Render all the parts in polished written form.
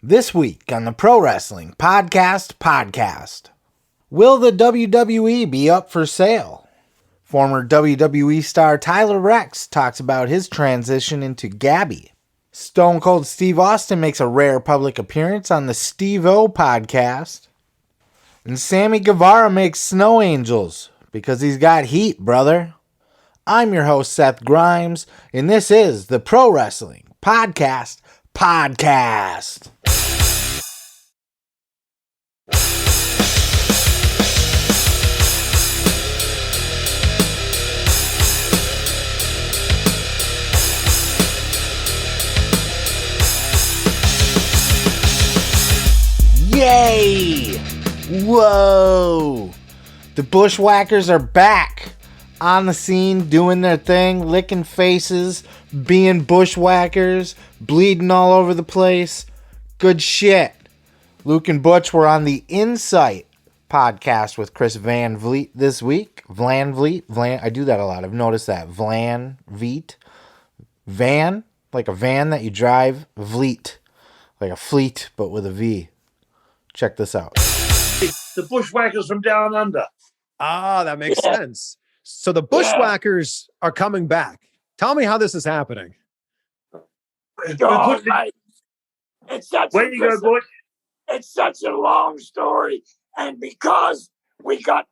This week on the Pro Wrestling Podcast. Will the WWE be up for sale? Former WWE star Tyler Reks talks about his transition into Gabby. Stone Cold Steve Austin makes a rare public appearance on the Steve-O podcast. And Sammy Guevara makes snow angels because he's got heat, brother. I'm your host, Seth Grimes, and this is the Pro Wrestling Podcast. Yay! Whoa! The Bushwhackers are back on the scene, doing their thing, licking faces, being bushwhackers, bleeding all over the place. Good shit. Luke and Butch were on the Insight podcast with Chris Van Vliet this week. I do that a lot. I've noticed that. Van, like a van that you drive. Vliet, like a fleet, but with a V. Check this out. The Bushwhackers from Down Under. Ah, that makes sense. So the Bushwhackers are coming back. Tell me how this is happening. God, mate. It's such Where you go, boy? It's such a long story. And because the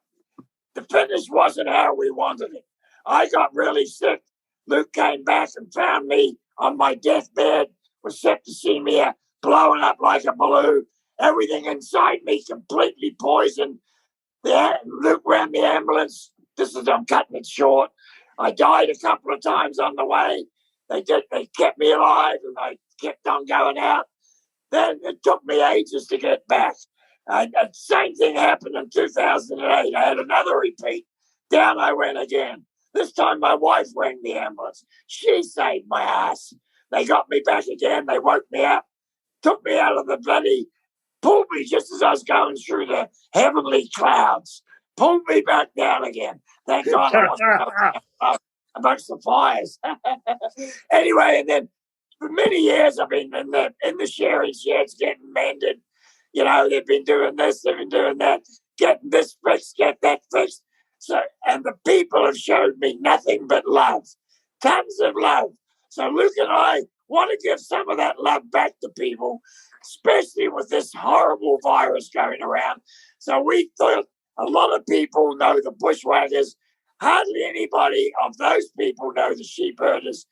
finish wasn't how we wanted it. I got really sick. Luke came back and found me on my deathbed with septicemia, blowing up like a balloon. Everything inside me completely poisoned. Luke ran the ambulance. I'm cutting it short. I died a couple of times on the way. They kept me alive, and I kept on going out. Then it took me ages to get back. The same thing happened in 2008. I had another repeat. Down I went again. This time my wife rang the ambulance. She saved my ass. They got me back again. They woke me up, took me out of the bloody, pulled me just as I was going through the heavenly clouds. Pulled me back down again. Thank God I wasn't amongst the fires. Anyway, and then for many years I've been in the sharing sheds getting mended. You know, they've been doing this, they've been doing that, getting this fixed, get that fixed. So, and the people have showed me nothing but love. Tons of love. So Luke and I want to give some of that love back to people, especially with this horrible virus going around. So we thought, a lot of people know the Bushwhackers. Hardly anybody of those people know the sheep herders.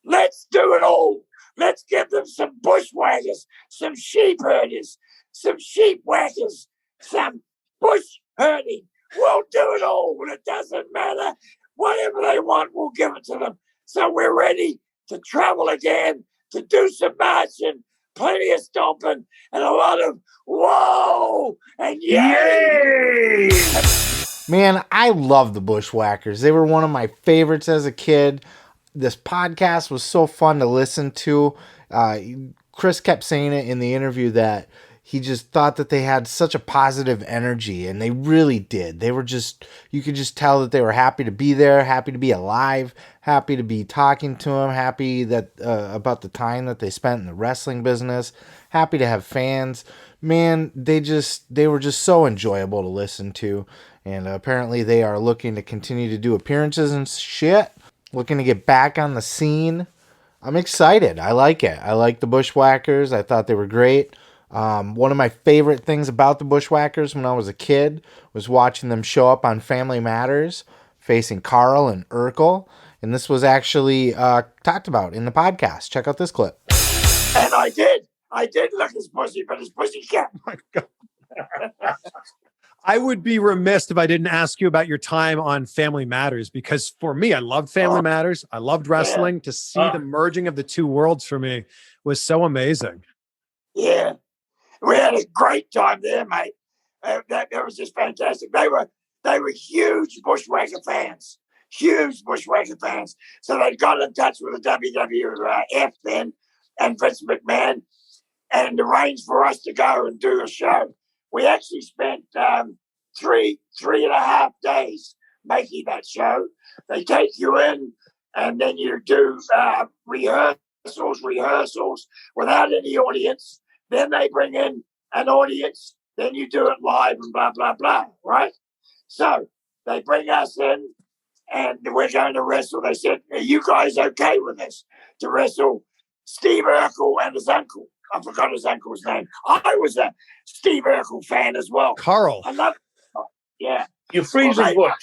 Let's do it all. Let's give them some bushwhackers, some sheep herders, some sheep whackers, some bush herding. We'll do it all. It doesn't matter. Whatever they want, we'll give it to them. So we're ready to travel again, to do some marching, plenty of stomping, and a lot of whoa and yay! Man, I love the Bushwhackers. They were one of my favorites as a kid. This podcast was so fun to listen to. Chris kept saying it in the interview that he just thought that they had such a positive energy, and they really did. They were just, you could just tell that they were happy to be there, happy to be alive, happy to be talking to him, happy that about the time that they spent in the wrestling business, happy to have fans. Man, they were just so enjoyable to listen to, and apparently they are looking to continue to do appearances and shit, looking to get back on the scene. I'm excited. I like it. I like the Bushwhackers. I thought they were great. One of my favorite things about the Bushwhackers when I was a kid was watching them show up on Family Matters facing Carl and Urkel. And this was actually talked about in the podcast. Check out this clip. And I did look his pussy, but his pussy kept. Oh my God. I would be remiss if I didn't ask you about your time on Family Matters, because for me, I loved Family Matters. I loved wrestling. To see the merging of the two worlds for me was so amazing. Yeah. We had a great time there, mate. That was just fantastic. They were huge Bushwhacker fans. Huge Bushwhacker fans. So they got in touch with the WWF then and Vince McMahon and arranged for us to go and do a show. We actually spent 3.5 days making that show. They take you in and then you do rehearsals without any audience. Then they bring in an audience. Then you do it live and blah, blah, blah, right? So they bring us in and we're going to wrestle. They said, are you guys okay with this? To wrestle Steve Urkel and his uncle. I forgot his uncle's name. I was a Steve Urkel fan as well. Carl. I love it. Yeah. You're freezing, Butch.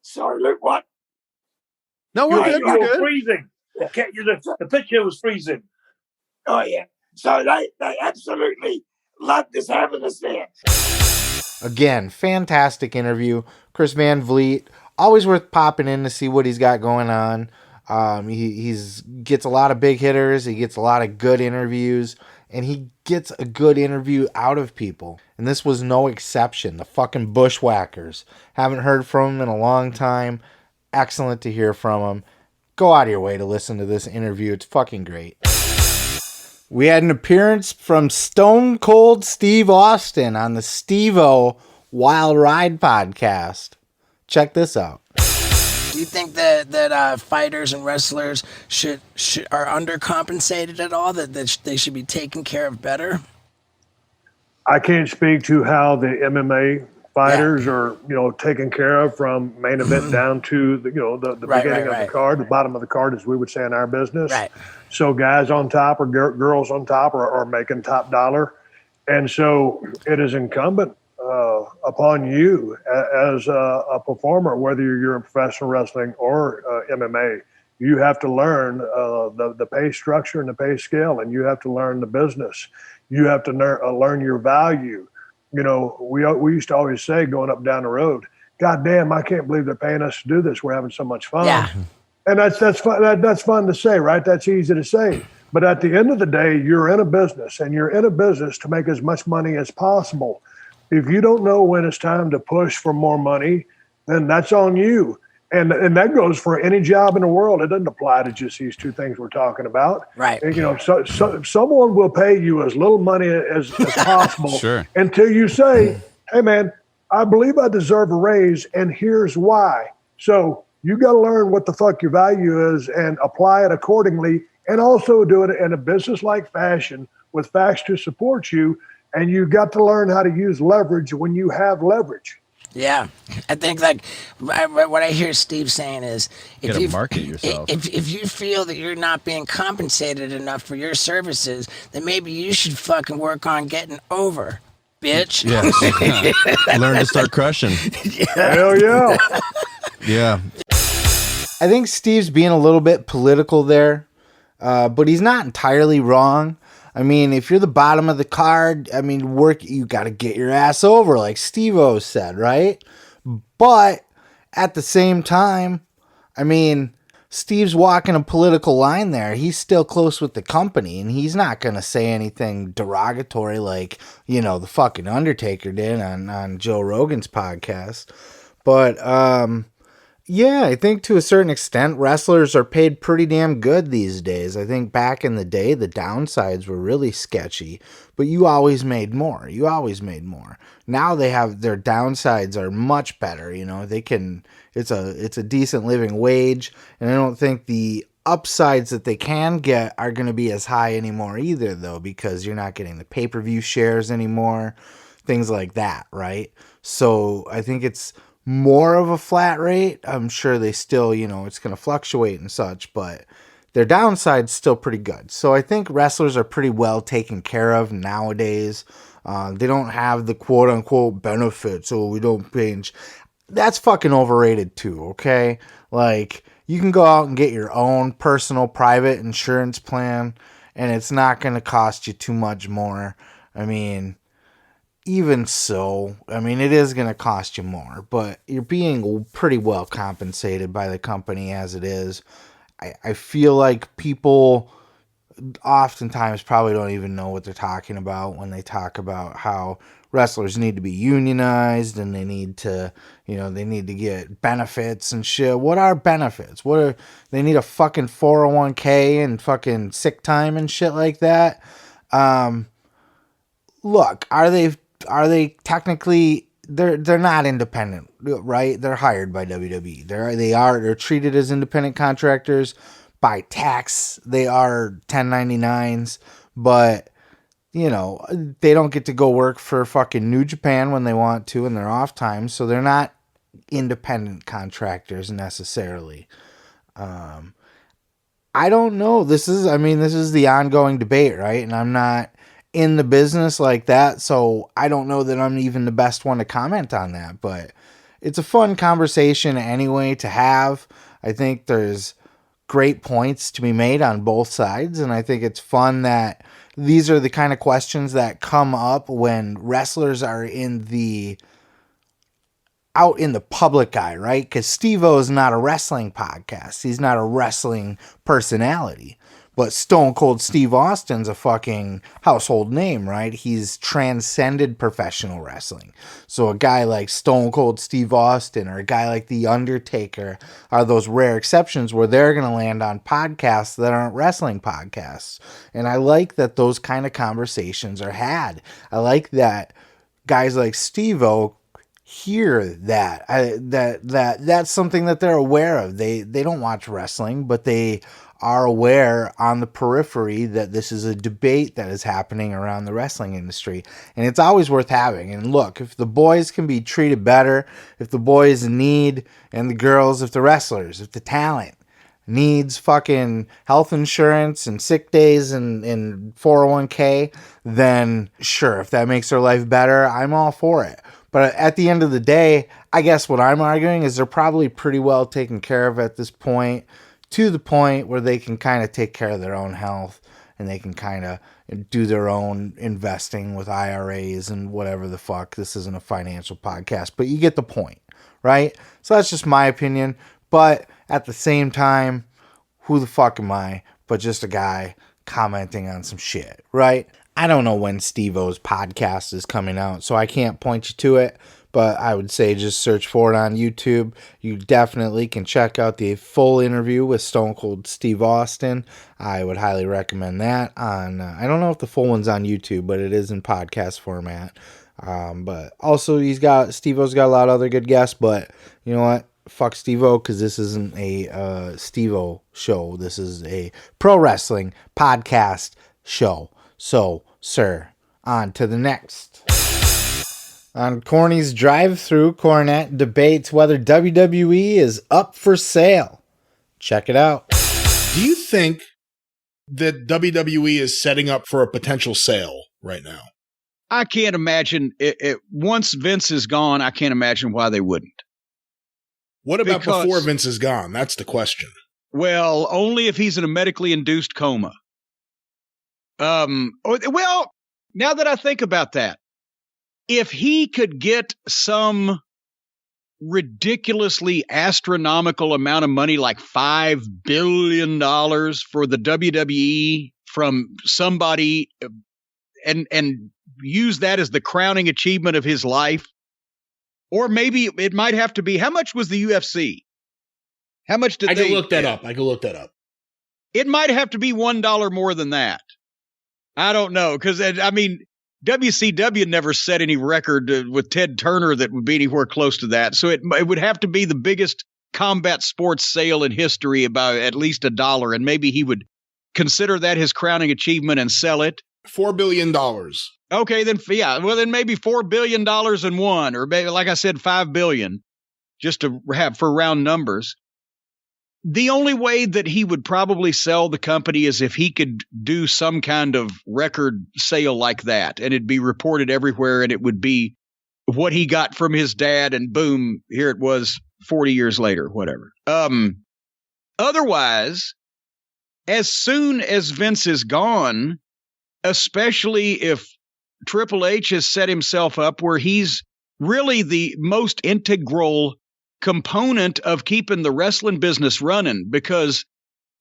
Sorry, Luke, what? No, we're good. We're You're good. freezing. The picture was freezing. Oh, yeah. So they absolutely loved us having us there. Again, fantastic interview. Chris Van Vliet, always worth popping in to see what he's got going on. He's gets a lot of big hitters. He gets a lot of good interviews. And he gets a good interview out of people. And this was no exception. The fucking Bushwhackers. Haven't heard from him in a long time. Excellent to hear from him. Go out of your way to listen to this interview. It's fucking great. We had an appearance from Stone Cold Steve Austin on the Steve-O Wild Ride podcast. Check this out. Do you think that fighters and wrestlers are undercompensated at all? That they should be taken care of better? I can't speak to how the MMA fighters are, taken care of from main event down to the beginning of the card, the bottom of the card, as we would say in our business. Right. So guys on top or girls on top are making top dollar, and so it is incumbent upon you as a performer, whether you're in professional wrestling or MMA. You have to learn the pay structure and the pay scale, and you have to learn the business. You have to learn your value. We used to always say going up and down the road, God damn, I can't believe they're paying us to do this. We're having so much fun. Yeah. And that's fun. That's fun to say, right? That's easy to say. But at the end of the day, you're in a business, and you're in a business to make as much money as possible. If you don't know when it's time to push for more money, then that's on you. And that goes for any job in the world. It doesn't apply to just these two things we're talking about. Right. And, so someone will pay you as little money as possible Sure. until you say, hey, man, I believe I deserve a raise, and here's why. So you got to learn what the fuck your value is and apply it accordingly, and also do it in a business-like fashion with facts to support you. And you got to learn how to use leverage when you have leverage. Yeah, I think what I hear Steve saying is, You gotta market yourself. If you feel that you're not being compensated enough for your services, then maybe you should fucking work on getting over, bitch. Yes. Learn to start crushing. Hell yeah. Yeah. I think Steve's being a little bit political there, but he's not entirely wrong. I mean, if you're the bottom of the card, you got to get your ass over, like Steve-O said, right? But at the same time, Steve's walking a political line there. He's still close with the company, and he's not going to say anything derogatory like, the fucking Undertaker did on Joe Rogan's podcast. But, yeah, I think to a certain extent, wrestlers are paid pretty damn good these days. I think back in the day, the downsides were really sketchy, but you always made more. Now they have their downsides are much better. It's a decent living wage, and I don't think the upsides that they can get are going to be as high anymore either, though, because you're not getting the pay-per-view shares anymore, things like that, right? So I think it's more of a flat rate. I'm sure they still, it's going to fluctuate and such, but their downside's still pretty good. So I think wrestlers are pretty well taken care of nowadays. They don't have the quote unquote benefits, so we don't binge. That's fucking overrated too, okay? Like, you can go out and get your own personal private insurance plan, and it's not going to cost you too much more. Even so, it is going to cost you more, but you're being pretty well compensated by the company as it is. I feel like people oftentimes probably don't even know what they're talking about when they talk about how wrestlers need to be unionized and they need to, they need to get benefits and shit. What are benefits? They need a fucking 401k and fucking sick time and shit like that. Look, are they technically, they're not independent, right? They're hired by WWE. They're treated as independent contractors by tax, they are 1099s, but you know, they don't get to go work for fucking New Japan when they want to in their off time, so they're not independent contractors necessarily. I don't know. This is the ongoing debate, right? And I'm not in the business like that, so I don't know that I'm even the best one to comment on that, but it's a fun conversation anyway to have. I think there's great points to be made on both sides, and I think it's fun that these are the kind of questions that come up when wrestlers are out in the public eye, right? Because Steve-O is not a wrestling podcast. He's not a wrestling personality. But Stone Cold Steve Austin's a fucking household name, right? He's transcended professional wrestling. So a guy like Stone Cold Steve Austin or a guy like The Undertaker are those rare exceptions where they're going to land on podcasts that aren't wrestling podcasts. And I like that those kind of conversations are had. I like that guys like Steve-O hear that. That's something that they're aware of. They don't watch wrestling, but they are aware on the periphery that this is a debate that is happening around the wrestling industry, and it's always worth having. And look, if the boys can be treated better, if the boys need, and the girls, if the wrestlers, if the talent needs fucking health insurance and sick days and 401k, then sure, if that makes their life better, I'm all for it. But at the end of the day, I guess what I'm arguing is they're probably pretty well taken care of at this point, to the point where they can kind of take care of their own health and they can kind of do their own investing with IRAs and whatever the fuck. This isn't a financial podcast, but you get the point, right? So that's just my opinion. But at the same time, who the fuck am I but just a guy commenting on some shit, right? I don't know when Steve-O's podcast is coming out, so I can't point you to it, but I would say just search for it on YouTube. You definitely can check out the full interview with Stone Cold Steve Austin. I would highly recommend that. I don't know if the full one's on YouTube, but it is in podcast format. But also Steve-O's got a lot of other good guests, but you know what? Fuck Steve-O, because this isn't a Steve-O show. This is a pro wrestling podcast show. So, sir, on to the next. On Corny's drive-thru, Cornette debates whether WWE is up for sale. Check it out. Do you think that WWE is setting up for a potential sale right now? I can't imagine it. Once Vince is gone, I can't imagine why they wouldn't. What about before Vince is gone? That's the question. Well, only if he's in a medically induced coma. Well, now that I think about that, if he could get some ridiculously astronomical amount of money, like $5 billion for the WWE from somebody, and use that as the crowning achievement of his life, or maybe it might have to be, how much was the UFC? How much did I can look that up. It might have to be $1 more than that. I don't know, because I mean, WCW never set any record with Ted Turner that would be anywhere close to that. So it would have to be the biggest combat sports sale in history, about at least $1, and maybe he would consider that his crowning achievement and sell it. $4 billion. Okay, then yeah, well then maybe $4 billion in one, or maybe, like I said, $5 billion, just to have for round numbers. The only way that he would probably sell the company is if he could do some kind of record sale like that, and it'd be reported everywhere, and it would be what he got from his dad, and boom, here it was 40 years later, whatever. Otherwise, as soon as Vince is gone, especially if Triple H has set himself up where he's really the most integral component of keeping the wrestling business running, because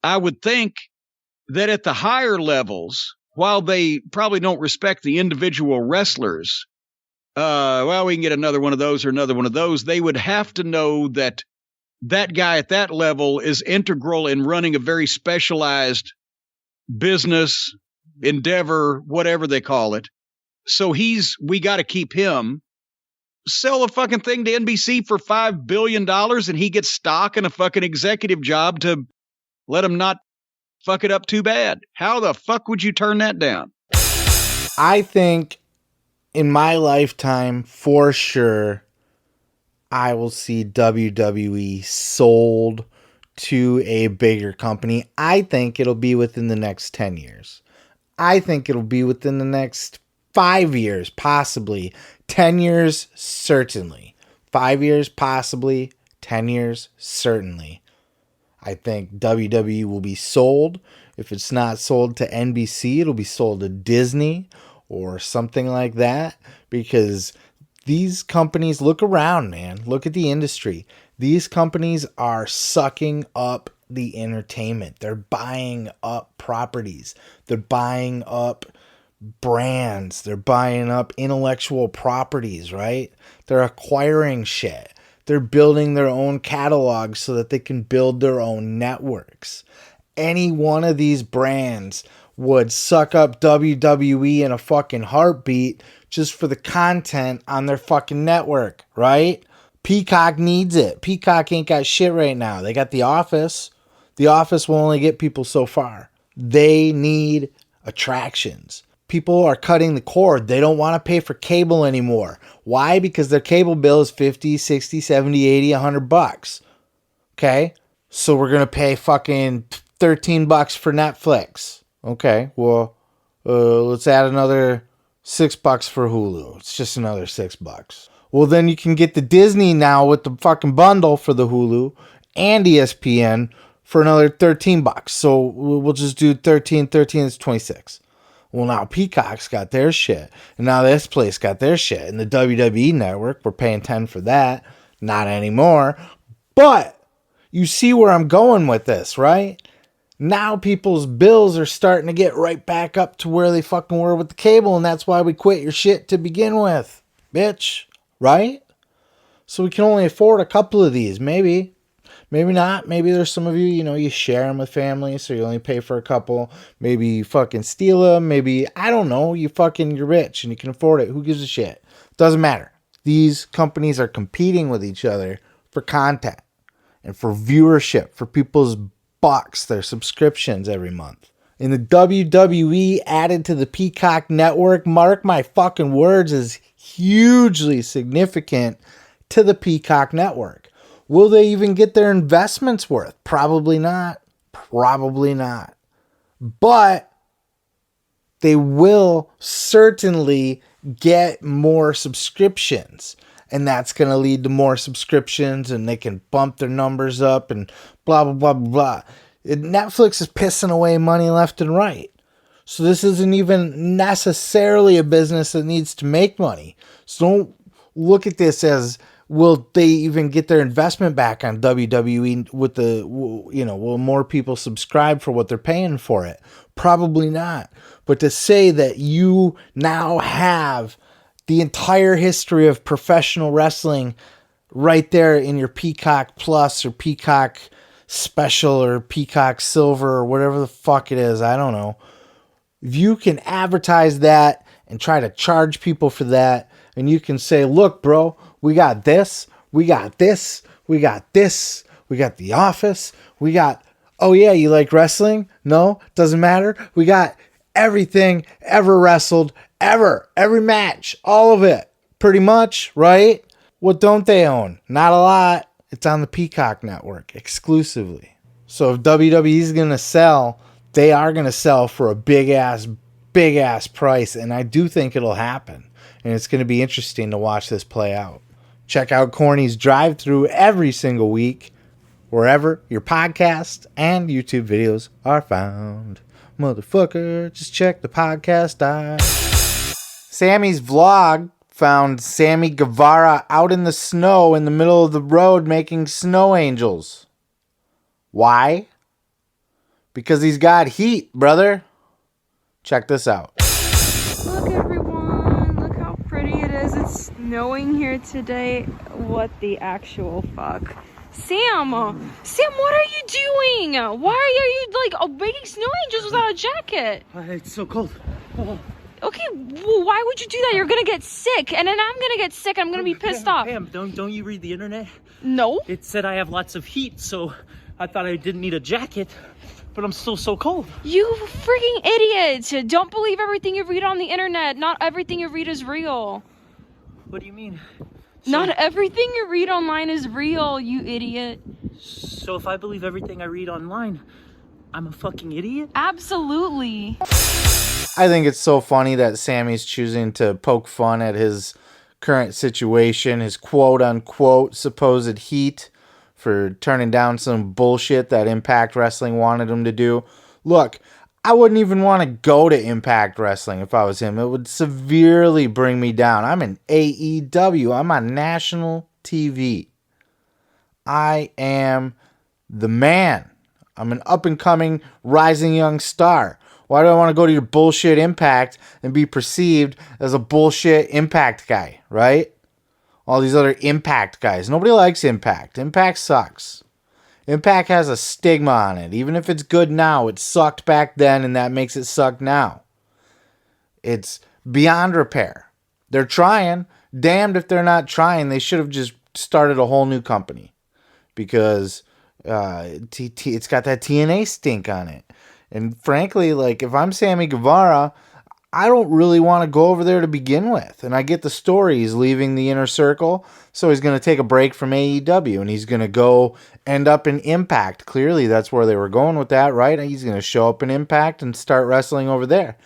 I would think that at the higher levels, while they probably don't respect the individual wrestlers, well, we can get another one of those or another one of those, they would have to know that that guy at that level is integral in running a very specialized business endeavor, whatever they call it. So we got to keep him. Sell a fucking thing to NBC for $5 billion and he gets stock and a fucking executive job to let him not fuck it up too bad. How the fuck would you turn that down? I think in my lifetime, for sure, I will see WWE sold to a bigger company. I think it'll be within the next 10 years. I think it'll be within the next 5 years, possibly. 10 years, certainly. 5 years, possibly. 10 years, certainly. I think WWE will be sold. If it's not sold to NBC, it'll be sold to Disney or something like that, because these companies, look around, man. Look at the industry. These companies are sucking up the entertainment. They're buying up properties. They're buying up brands. They're buying up intellectual properties, right? They're acquiring shit. They're building their own catalogs so that they can build their own networks. Any one of these brands would suck up WWE in a fucking heartbeat just for the content on their fucking network, right? Peacock needs it. Peacock ain't got shit right now. They got The Office. The Office will only get people so far. They need attractions. People are cutting the cord. They don't want to pay for cable anymore. Why? Because their cable bill is 50, 60, 70, 80, 100 bucks. Okay? So we're going to pay fucking 13 bucks for Netflix. Okay, well, let's add another $6 for Hulu. It's just another $6. Well, then you can get the Disney now with the fucking bundle for the Hulu and ESPN for another 13 bucks. So we'll just do 13 is 26. Well, now Peacock's got their shit, and now this place got their shit, and the WWE network, we're paying 10 for that. Not anymore. But you see where I'm going with this, right? Now people's bills are starting to get right back up to where they fucking were with the cable, and that's why we quit your shit to begin with, bitch, right? So we can only afford a couple of these, maybe not. Maybe there's some of you, you share them with family, so you only pay for a couple. Maybe you fucking steal them. Maybe, I don't know, you're rich and you can afford it. Who gives a shit? Doesn't matter. These companies are competing with each other for content and for viewership, for people's bucks, their subscriptions every month. And the WWE added to the Peacock network, mark my fucking words, is hugely significant to the Peacock network. Will they even get their investments worth? Probably not. Probably not. But they will certainly get more subscriptions. And that's going to lead to more subscriptions, and they can bump their numbers up and blah, blah, blah, blah, blah. Netflix is pissing away money left and right. So this isn't even necessarily a business that needs to make money. So don't look at this as, will they even get their investment back on WWE with will more people subscribe for what they're paying for it? Probably not. But to say that you now have the entire history of professional wrestling right there in your Peacock Plus or Peacock Special or Peacock Silver or whatever the fuck it is, I don't know. If you can advertise that and try to charge people for that, and you can say, look, bro, we got this, we got this, we got this, we got The Office, we got, oh yeah, you like wrestling? No, doesn't matter. We got everything ever wrestled, ever, every match, all of it, pretty much, right? What don't they own? Not a lot. It's on the Peacock network exclusively. So if WWE is going to sell, they are going to sell for a big ass price, and I do think it'll happen. And it's going to be interesting to watch this play out. Check out Corny's Drive-Thru every single week, wherever your podcast and YouTube videos are found. Motherfucker, just check the podcast out. Sammy's vlog found Sammy Guevara out in the snow in the middle of the road making snow angels. Why? Because he's got heat, brother. Check this out. Look, everyone. Look how pretty it is. It's snowing here today. What the actual fuck? Sam, what are you doing? Why are you making snow angels without a jacket? It's so cold. Oh. Okay, well, why would you do that? You're gonna get sick, and then I'm gonna get sick. I'm gonna be pissed off. Pam, don't you read the internet? No. It said I have lots of heat, so I thought I didn't need a jacket. But I'm still so cold. You freaking idiot! Don't believe everything you read on the internet. Not everything you read is real. What do you mean? Not everything you read online is real, you idiot. So if I believe everything I read online, I'm a fucking idiot? Absolutely. I think it's so funny that Sammy's choosing to poke fun at his current situation, his quote-unquote supposed heat for turning down some bullshit that Impact Wrestling wanted him to do. Look, I wouldn't even want to go to Impact Wrestling if I was him. It would severely bring me down. I'm in AEW. I'm on national TV. I am the man. I'm an up-and-coming, rising young star. Why do I want to go to your bullshit Impact and be perceived as a bullshit Impact guy, right? All these other Impact guys. Nobody likes Impact. Impact sucks. Impact has a stigma on it. Even if it's good now, it sucked back then, and that makes it suck now. It's beyond repair. They're trying. Damned if they're not trying. They should have just started a whole new company. Because it's got that TNA stink on it. And frankly, like, if I'm Sammy Guevara, I don't really want to go over there to begin with. And I get the story. He's leaving the inner circle, so he's going to take a break from AEW, and he's going to go end up in Impact. Clearly, that's where they were going with that, right? He's going to show up in Impact and start wrestling over there.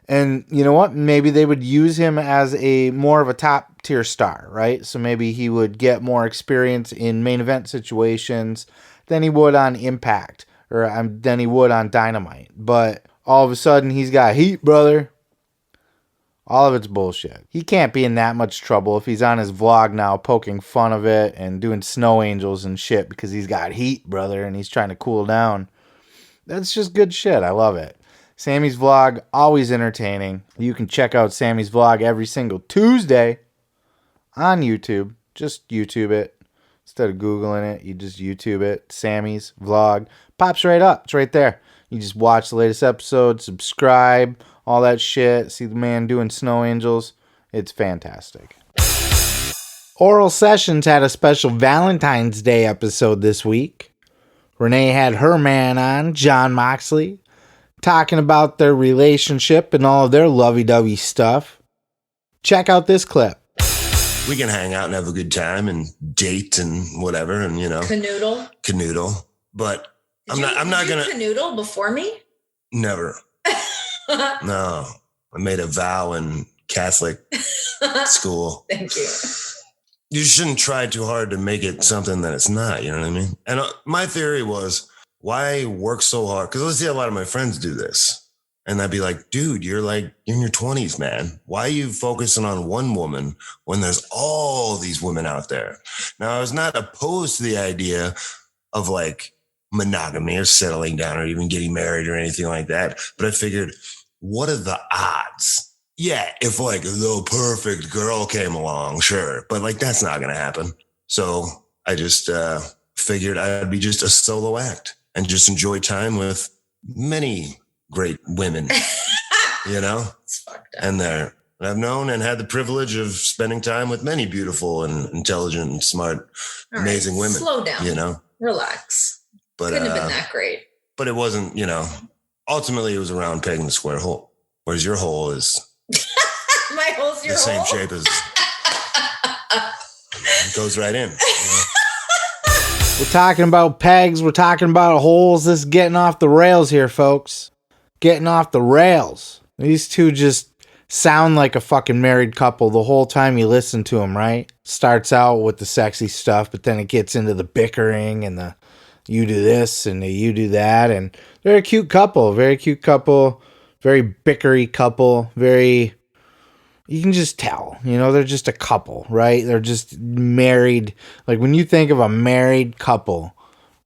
And you know what? Maybe they would use him as a more of a top tier star, right? So maybe he would get more experience in main event situations than he would on Impact, or than he would on Dynamite. But all of a sudden, he's got heat, brother. All of it's bullshit. He can't be in that much trouble if he's on his vlog now poking fun of it and doing snow angels and shit because he's got heat, brother, and he's trying to cool down. That's just good shit. I love it. Sammy's vlog, always entertaining. You can check out Sammy's vlog every single Tuesday on YouTube. Just YouTube it. Instead of Googling it, you just YouTube it. Sammy's vlog. Pops right up. It's right there. You just watch the latest episode, subscribe, all that shit. See the man doing snow angels. It's fantastic. Oral Sessions had a special Valentine's Day episode this week. Renee had her man on, John Moxley, talking about their relationship and all of their lovey-dovey stuff. Check out this clip. We can hang out and have a good time and date and whatever, and canoodle. But I'm not gonna canoodle before me. Never. No, I made a vow in Catholic school. Thank you. You shouldn't try too hard to make it something that it's not. You know what I mean? And my theory was, why work so hard? Because let's see, a lot of my friends do this. And I'd be like, dude, you're in your 20s, man. Why are you focusing on one woman when there's all these women out there? Now, I was not opposed to the idea of like monogamy or settling down or even getting married or anything like that. But I figured, what are the odds? Yeah, if like the perfect girl came along, sure. But like, that's not going to happen. So I just figured I'd be just a solo act and just enjoy time with many great women, you know? It's fucked up. And I've known and had the privilege of spending time with many beautiful and intelligent and smart, amazing women. Slow down. You know? Relax. But, couldn't have been that great. But it wasn't, ultimately it was a round peg in the square hole. Whereas your hole is My hole's your the hole? same shape as it goes right in. We're talking about pegs. We're talking about holes. This is getting off the rails here, folks. Getting off the rails. These two just sound like a fucking married couple the whole time you listen to them, right? Starts out with the sexy stuff, but then it gets into the bickering and the you do this and the you do that. And they're a cute couple. Very cute couple. Very bickery couple. Very... You can just tell, they're just a couple, right? They're just married. Like when you think of a married couple,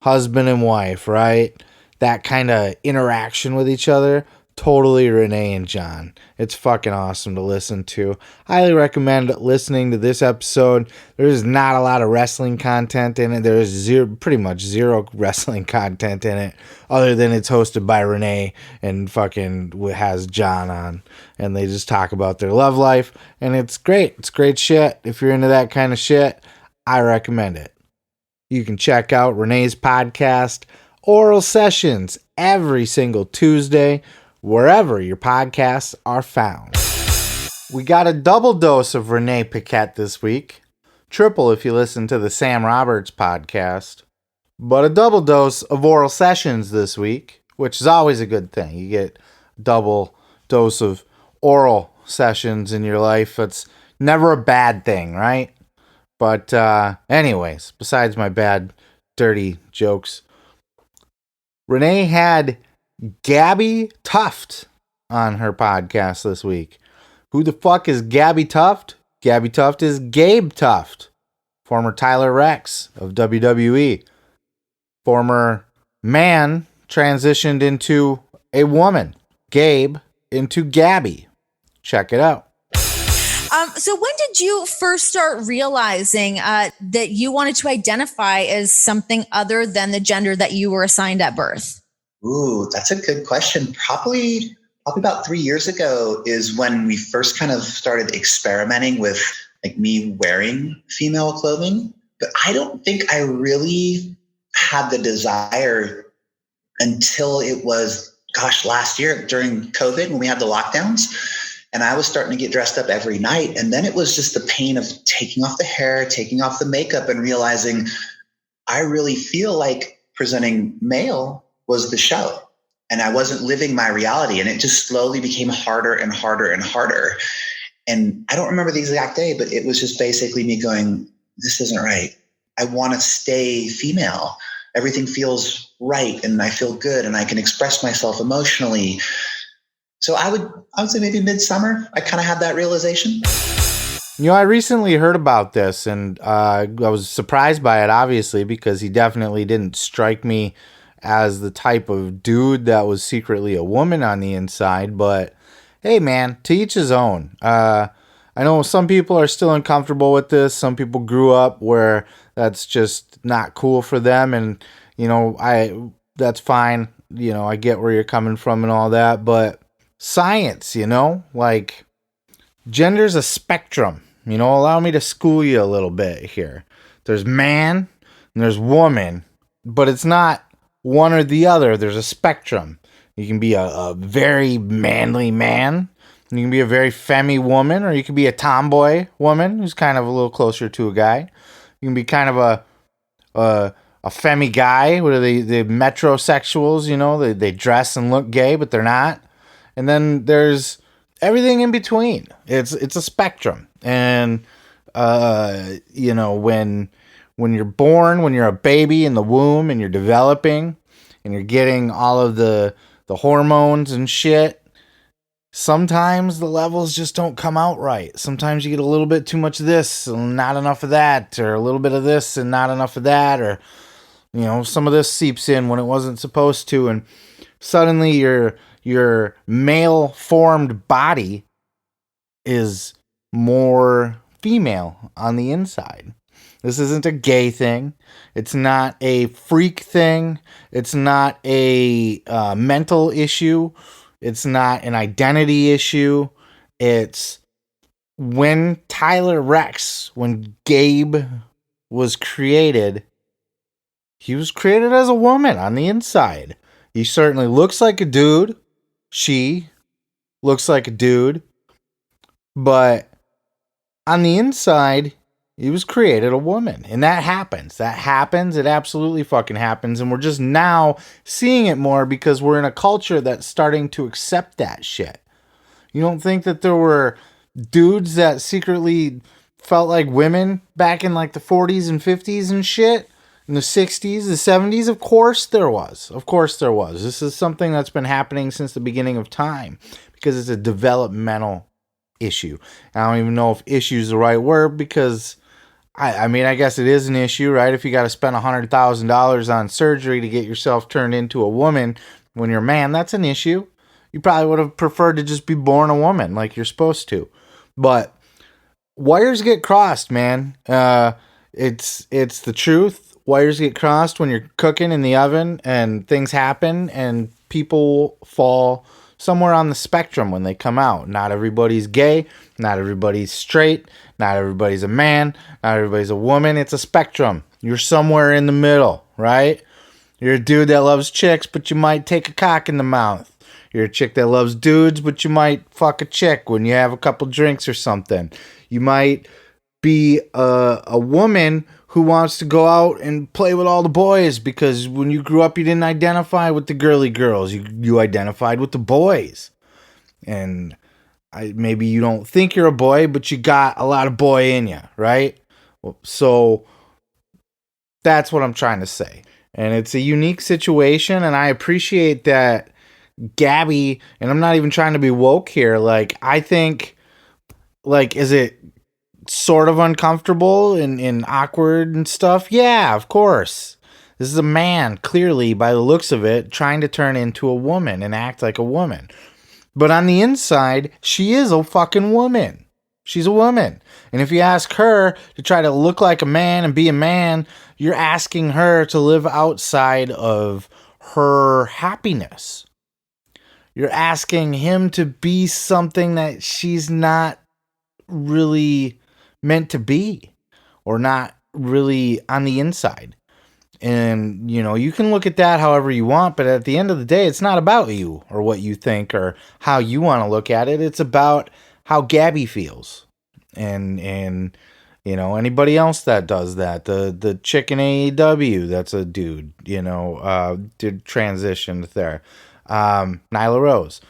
husband and wife, right? That kind of interaction with each other, totally Renee and John. It's fucking awesome to listen to. Highly recommend listening to this episode. There's not a lot of wrestling content in it. There's pretty much zero wrestling content in it, other than it's hosted by Renee and fucking has John on. And they just talk about their love life. And it's great. It's great shit. If you're into that kind of shit, I recommend it. You can check out Renee's podcast, Oral Sessions, every single Tuesday, wherever your podcasts are found. We got a double dose of Renee Paquette this week. Triple if you listen to the Sam Roberts podcast. But a double dose of oral sessions this week, which is always a good thing. You get a double dose of oral sessions in your life. It's never a bad thing, right? But anyways, besides my bad, dirty jokes, Renee had Gabbi Tuft on her podcast this week. Who the fuck is Gabbi Tuft? Gabbi Tuft is Gabe Tuft, former Tyler Reks of WWE. Former man transitioned into a woman. Gabe into Gabby. Check it out. So when did you first start realizing that you wanted to identify as something other than the gender that you were assigned at birth? Ooh, that's a good question. Probably about 3 years ago is when we first kind of started experimenting with like me wearing female clothing. But I don't think I really had the desire until it was, last year during COVID when we had the lockdowns. And I was starting to get dressed up every night. And then it was just the pain of taking off the hair, taking off the makeup, and realizing I really feel like presenting male was the show. And I wasn't living my reality. And it just slowly became harder and harder and harder. And I don't remember the exact day, but it was just basically me going, this isn't right. I want to stay female. Everything feels right and I feel good and I can express myself emotionally. So I would say maybe midsummer, I kind of had that realization. You know, I recently heard about this and I was surprised by it, obviously, because he definitely didn't strike me as the type of dude that was secretly a woman on the inside. But hey, man, to each his own. I know some people are still uncomfortable with this. Some people grew up where that's just not cool for them. And, you know, that's fine. You know, I get where you're coming from and all that. But science, you know, like gender's a spectrum. You know, allow me to school you a little bit here. There's man and there's woman, but it's not one or the other. There's a spectrum. You can be a very manly man. You can be a very femmy woman, or you can be a tomboy woman who's kind of a little closer to a guy. You can be kind of a femmy guy. What are the metrosexuals? You know, they dress and look gay, but they're not. And then there's everything in between. It's a spectrum. And you know, when you're born, when you're a baby in the womb and you're developing and you're getting all of the hormones and shit, sometimes the levels just don't come out right. Sometimes you get a little bit too much of this and not enough of that, or a little bit of this and not enough of that, or, you know, some of this seeps in when it wasn't supposed to, and suddenly your male formed body is more female on the inside. This isn't a gay thing. It's not a freak thing. It's not a mental issue. It's not an identity issue. It's when Tyler Reks, when Gabe was created, he was created as a woman on the inside. He certainly looks like a dude. She looks like a dude. But on the inside, he was created a woman. And that happens. That happens. It absolutely fucking happens. And we're just now seeing it more because we're in a culture that's starting to accept that shit. You don't think that there were dudes that secretly felt like women back in like the 40s and 50s and shit? In the 60s, the 70s? Of course there was. Of course there was. This is something that's been happening since the beginning of time because it's a developmental issue. I don't even know if issue is the right word because I mean, I guess it is an issue, right? If you got to spend $100,000 on surgery to get yourself turned into a woman when you're a man, that's an issue. You probably would have preferred to just be born a woman like you're supposed to. But wires get crossed, man. It's the truth. Wires get crossed when you're cooking in the oven and things happen and people fall somewhere on the spectrum when they come out. Not everybody's gay. Not everybody's straight. Not everybody's a man. Not everybody's a woman. It's a spectrum. You're somewhere in the middle, right? You're a dude that loves chicks, but you might take a cock in the mouth. You're a chick that loves dudes, but you might fuck a chick when you have a couple drinks or something. You might be a woman who wants to go out and play with all the boys because when you grew up, you didn't identify with the girly girls. You identified with the boys. And maybe you don't think you're a boy, but you got a lot of boy in you, right? So that's what I'm trying to say. And it's a unique situation, and I appreciate that Gabby, and I'm not even trying to be woke here, like, I think, like, is it sort of uncomfortable and awkward and stuff? Yeah, of course. This is a man, clearly, by the looks of it, trying to turn into a woman and act like a woman. But on the inside, she is a fucking woman. She's a woman. And if you ask her to try to look like a man and be a man, you're asking her to live outside of her happiness. You're asking him to be something that she's not really meant to be, or not really on the inside. And, you know, you can look at that however you want, but at the end of the day, it's not about you or what you think or how you want to look at it. It's about how Gabby feels. And you know, anybody else that does that, the chick in AEW, that's a dude, you know, did transition there. Nyla Rose.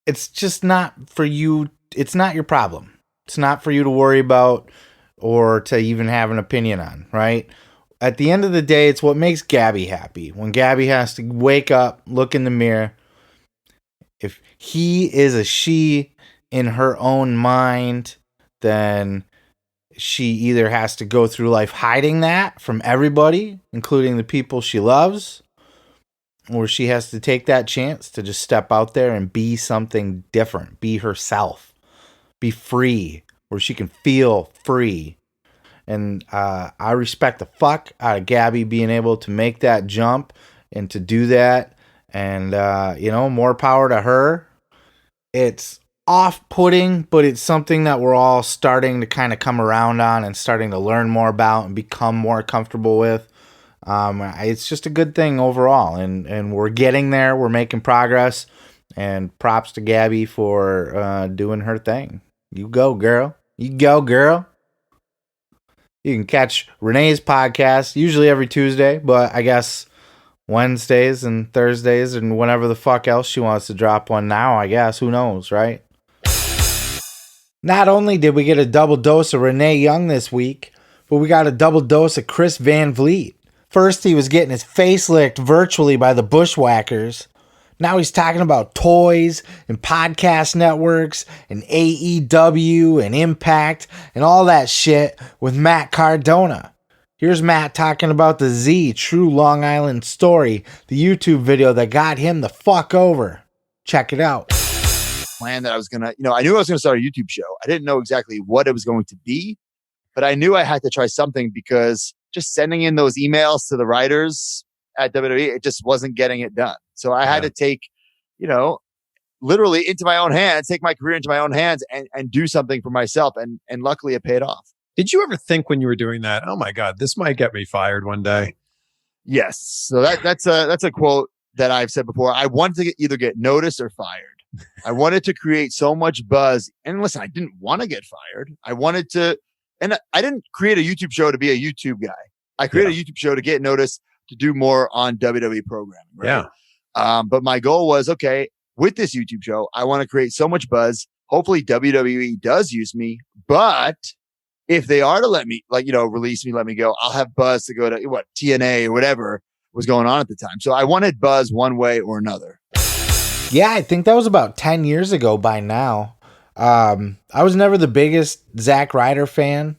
It's just not for you. It's not your problem. It's not for you to worry about or to even have an opinion on, right? At the end of the day, it's what makes Gabby happy. When Gabby has to wake up, look in the mirror, if he is a she in her own mind, then she either has to go through life hiding that from everybody, including the people she loves, or she has to take that chance to just step out there and be something different, be herself, be free, where she can feel free. And I respect the fuck out of Gabby being able to make that jump and to do that. And, you know, more power to her. It's off-putting, but it's something that we're all starting to kind of come around on and starting to learn more about and become more comfortable with. It's just a good thing overall. And we're getting there. We're making progress. And props to Gabby for doing her thing. You go, girl. You go, girl. You can catch Renee's podcast usually every Tuesday, but I guess Wednesdays and Thursdays and whenever the fuck else she wants to drop one now, I guess. Who knows, right? Not only did we get a double dose of Renee Young this week, but we got a double dose of Chris Van Vliet. First, he was getting his face licked virtually by the Bushwhackers. Now he's talking about toys and podcast networks and AEW and Impact and all that shit with Matt Cardona. Here's Matt talking about the Z True Long Island Story, the YouTube video that got him the fuck over. Check it out. Plan that I was going to, I knew I was going to start a YouTube show. I didn't know exactly what it was going to be, but I knew I had to try something because just sending in those emails to the writers at WWE, it just wasn't getting it done. So I had to take, literally into my own hands, take my career into my own hands and do something for myself. And luckily it paid off. Did you ever think when you were doing that, oh my God, this might get me fired one day? Yes. So that's a quote that I've said before. I wanted to either get noticed or fired. I wanted to create so much buzz. And listen, I didn't want to get fired. I wanted to, and I didn't create a YouTube show to be a YouTube guy. I created a YouTube show to get noticed, to do more on WWE programming. Right? Yeah. But my goal was, okay, with this YouTube show, I want to create so much buzz. Hopefully WWE does use me, but if they are to let me, release me, let me go, I'll have buzz to go to TNA or whatever was going on at the time. So I wanted buzz one way or another. Yeah, I think that was about 10 years ago by now. I was never the biggest Zack Ryder fan,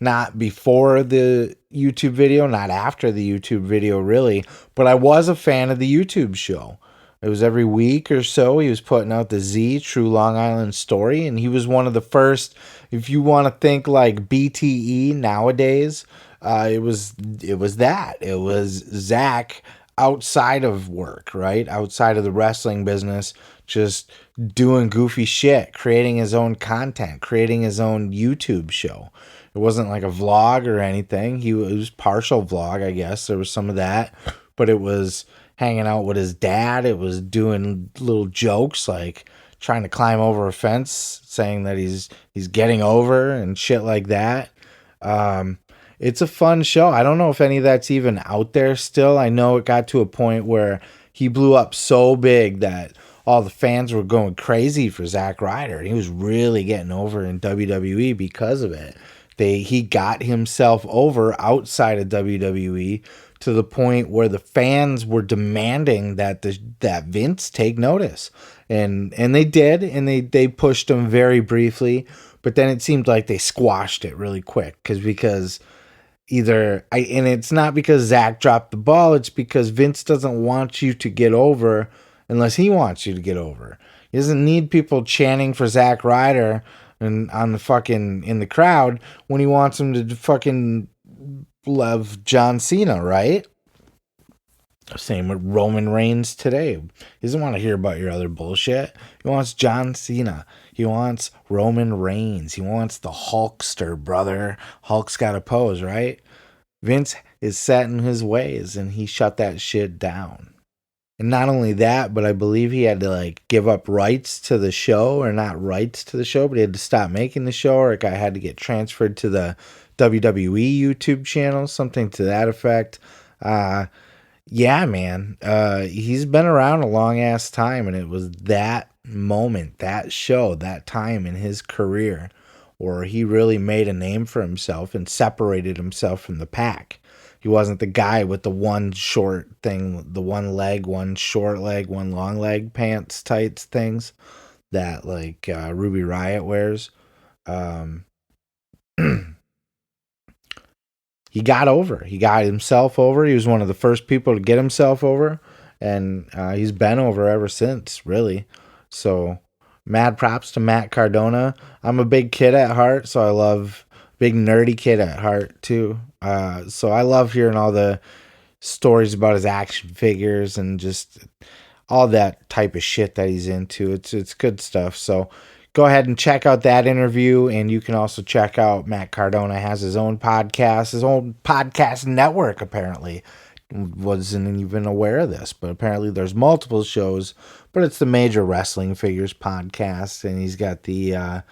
not before the YouTube video, not after the YouTube video really, but I was a fan of the YouTube show. It was every week or so he was putting out the Z True Long Island Story, and he was one of the first, if you want to think like BTE nowadays, it was that. It was Zack outside of work, right? Outside of the wrestling business, just doing goofy shit, creating his own content, creating his own YouTube show. It wasn't like a vlog or anything. It was partial vlog, I guess. There was some of that, but it was hanging out with his dad. It was doing little jokes like trying to climb over a fence, saying that he's getting over and shit like that. It's a fun show. I don't know if any of that's even out there still. I know it got to a point where he blew up so big that all the fans were going crazy for Zack Ryder. He was really getting over in WWE because of it. He got himself over outside of WWE to the point where the fans were demanding that that Vince take notice. And they did, and they pushed him very briefly, but then it seemed like they squashed it really quick because and it's not because Zack dropped the ball, it's because Vince doesn't want you to get over unless he wants you to get over. He doesn't need people chanting for Zack Ryder and on the fucking in the crowd when he wants him to fucking love John Cena, right? Same with Roman Reigns today. He doesn't want to hear about your other bullshit. He wants John Cena. He wants Roman Reigns. He wants the Hulkster, brother. Hulk's got to pose, right? Vince is set in his ways, and he shut that shit down. And not only that, but I believe he had to like give up rights to the show, or not rights to the show, but he had to stop making the show, or it had to get transferred to the WWE YouTube channel, something to that effect. Yeah, man, he's been around a long ass time, and it was that moment, that show, that time in his career where he really made a name for himself and separated himself from the pack. He wasn't the guy with the one short thing, the one leg, one short leg, one long leg pants, tights things that like Ruby Riott wears. He got over. He got himself over. He was one of the first people to get himself over, and he's been over ever since, really. So, mad props to Matt Cardona. I'm a big kid at heart, so I love big nerdy kid at heart too. So I love hearing all the stories about his action figures and just all that type of shit that he's into. It's good stuff. So go ahead and check out that interview, and you can also check out Matt Cardona has his own podcast network, apparently. Wasn't even aware of this, but apparently there's multiple shows, but it's the Major Wrestling Figures podcast, and he's got the